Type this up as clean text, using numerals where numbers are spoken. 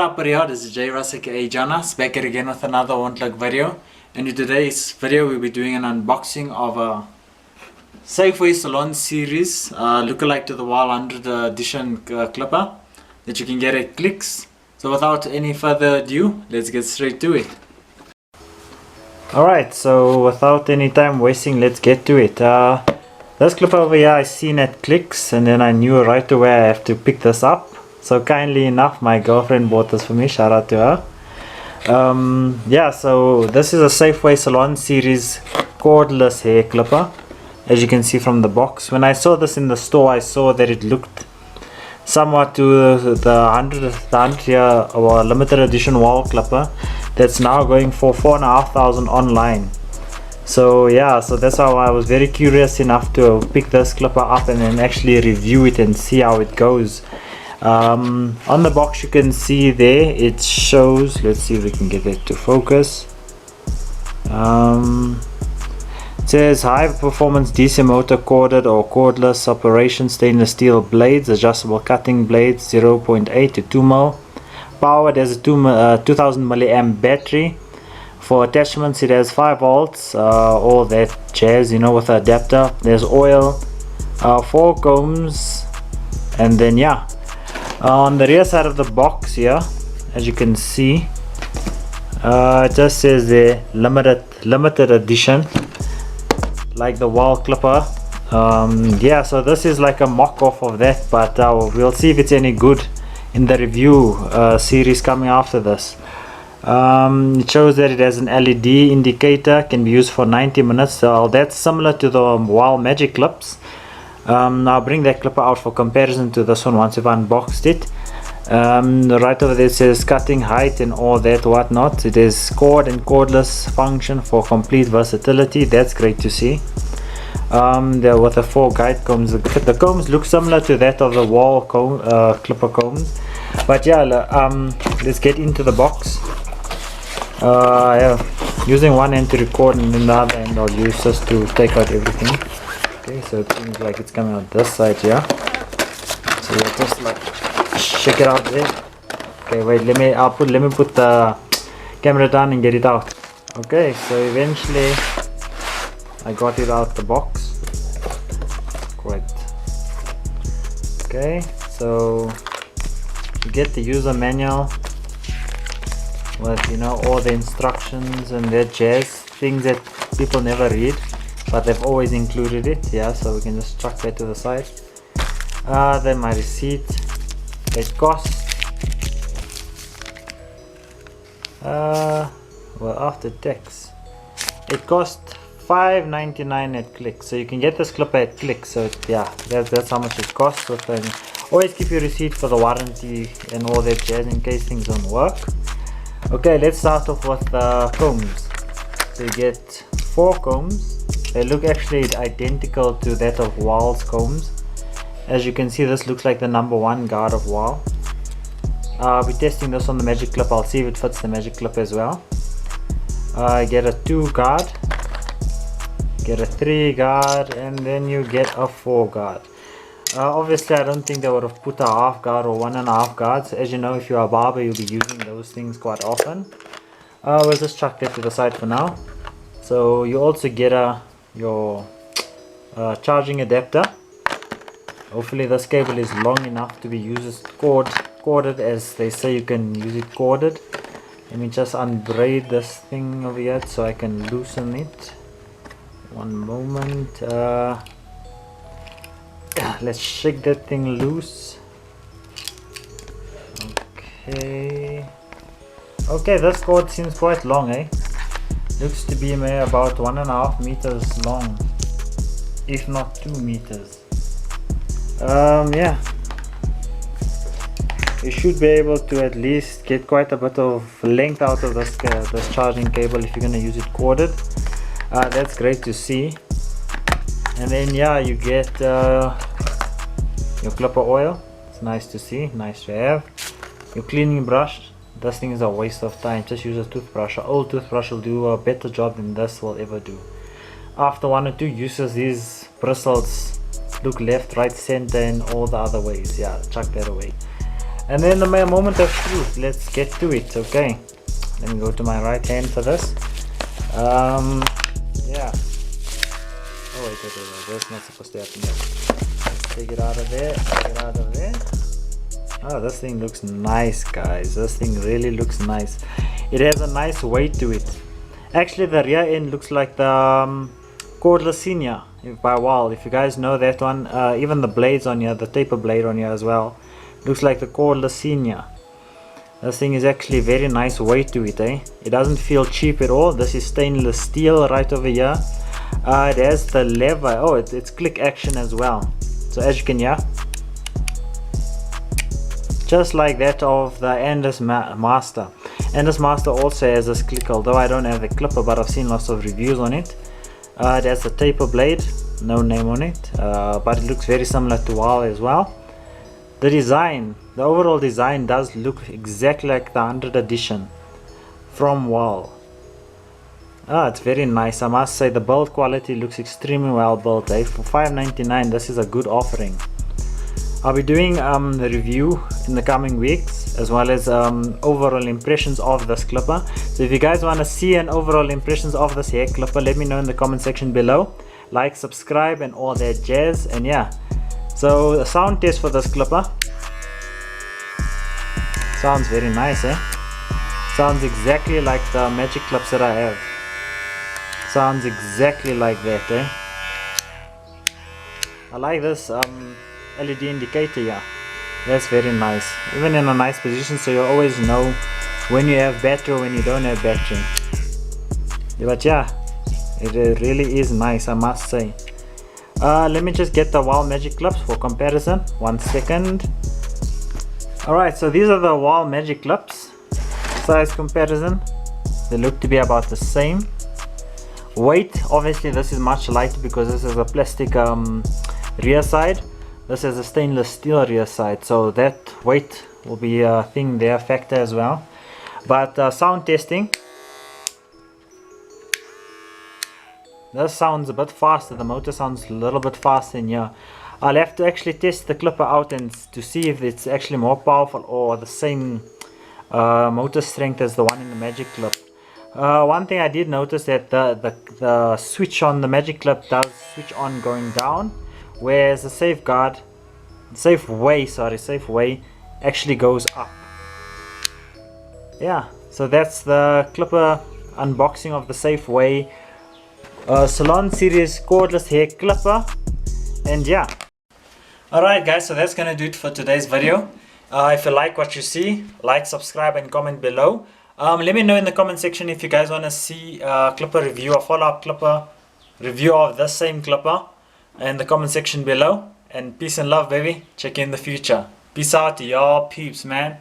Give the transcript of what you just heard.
up, everyone? This is J. Russ aka Jonas, back at again with another one-click video. And in today's video we'll be doing an unboxing of a Safeway Salon series lookalike to the Wahl 100th edition clipper that you can get at Clicks. So without any further ado, let's get straight to it. Alright, so without any time wasting, let's get to it. This clipper over here I seen at Clicks, and then I knew right away I have to pick this up. So kindly enough, my girlfriend bought this for me. Shout out to her. Yeah, so this is a Safeway Salon series cordless hair clipper, as you can see from the box. When I saw this in the store, I saw that it looked somewhat to the 100 year or limited edition Wahl clipper that's now going for 4,500 online. So yeah, so that's how I was very curious enough to pick this clipper up and then actually review it and see how it goes. On the box you can see there it shows, let's see if we can get it to focus. It says high performance DC motor corded or cordless operation, stainless steel blades, adjustable cutting blades, 0.8 to 2 mil power. There's a 2000 milliamp battery. For attachments it has 5 volts, all that jazz, you know, with an adapter. There's oil, 4 combs, and then yeah. On the rear side of the box here, as you can see, it just says the limited edition, like the Wahl clipper. Yeah, so this is like a mock-off of that, but we'll see if it's any good in the review series coming after this. It shows that it has an LED indicator, can be used for 90 minutes. So that's similar to the Wahl magic clips. I'll bring that clipper out for comparison to this one once I've unboxed it. Right over there it says cutting height and all that whatnot. It is cord and cordless function for complete versatility. That's great to see. There with the 4 guide combs. The combs look similar to that of the Wahl clipper combs. But yeah, let's get into the box. Yeah, using one end to record and then the other end I'll use this to take out everything. Okay, so it seems like it's coming out this side here. So we'll just like shake it out there. Okay, wait, let me put the camera down and get it out. Okay, so eventually I got it out the box. Correct. Okay, so you get the user manual with, you know, all the instructions and that jazz, things that people never read, but they've always included it. Yeah, so we can just chuck that to the side. Then my receipt. It costs well, after tax it cost $5.99 at Clicks. So you can get this clipper at Clicks. So yeah, that's how much it costs. So always keep your receipt for the warranty and all that jazz in case things don't work. Okay, let's start off with the combs. So you get 4 combs. They look actually identical to that of Wahl's combs. As you can see, this looks like the #1 guard of Wahl. I'll be testing this on the magic clip. I'll see if it fits the magic clip as well. Get a 2 guard, get a 3 guard, and then you get a 4 guard. Obviously I don't think they would have put a half guard or 1.5 guards. As you know, if you're a barber you'll be using those things quite often. We'll just chuck that to the side for now. So you also get your charging adapter. Hopefully this cable is long enough to be used corded, as they say you can use it corded. Let me just unbraid this thing over here so I can loosen it. One moment. Let's shake that thing loose. Okay. Okay, this cord seems quite long, eh? Looks to be about 1.5 meters long, if not 2 meters. Yeah, you should be able to at least get quite a bit of length out of this charging cable if you're going to use it corded. That's great to see. And then yeah, you get your clipper oil. It's nice to see, nice to have. Your cleaning brush. This thing is a waste of time. Just use a toothbrush. An old toothbrush will do a better job than this will ever do. After 1 or 2 uses, these bristles look left, right, center, and all the other ways. Yeah, chuck that away. And then the moment of truth, let's get to it. Okay, let me go to my right hand for this. Yeah. Oh wait, that's not supposed to happen yet. Let's take it out of there, take it out of there. Oh, this thing looks nice, guys. This thing really looks nice. It has a nice weight to it. Actually, the rear end looks like the Cordless Senior by Wahl. If you guys know that one, even the blades on here, the taper blade on here as well, looks like the Cordless Senior. This thing is actually very nice weight to it, eh? It doesn't feel cheap at all. This is stainless steel right over here. It has the lever. Oh, it's click action as well. So as you can hear, just like that of the Endless Master. Endless Master also has this click, although I don't have the clipper, but I've seen lots of reviews on it. It has the taper blade, no name on it, but it looks very similar to Wahl as well. The design, the overall design does look exactly like the 100 edition from Wahl. It's very nice. I must say the build quality looks extremely well built, eh? For $5.99, this is a good offering. I'll be doing a review in the coming weeks, as well as overall impressions of this clipper. So if you guys want to see an overall impressions of this hair clipper, let me know in the comment section below. Like, subscribe and all that jazz. And yeah, so the sound test for this clipper sounds very nice, eh? Sounds exactly like the magic clips that I have. Sounds exactly like that, eh? I like this LED indicator here. That's very nice, even in a nice position, so you always know when you have battery or when you don't have battery. But yeah, it really is nice, I must say. Let me just get the Wahl magic clips for comparison. 1 second. Alright, so these are the Wahl magic clips. Size comparison, they look to be about the same. Weight, obviously this is much lighter because this is a plastic rear side. This is a stainless steel rear side, so that weight will be a thing there, factor as well. But sound testing, this sounds a bit faster. The motor sounds a little bit faster in here. I'll have to actually test the clipper out and to see if it's actually more powerful or the same motor strength as the one in the magic clip. One thing I did notice that the switch on the magic clip does switch on going down, whereas the safeway actually goes up. Yeah, so that's the clipper unboxing of the Safeway Salon Series Cordless Hair Clipper. And yeah, alright guys, so that's gonna do it for today's video. If you like what you see, like, subscribe and comment below. Let me know in the comment section if you guys want to see a clipper review, a follow-up clipper review of the same clipper in the comment section below. And peace and love, baby. Check you in the future. Peace out to y'all peeps, man.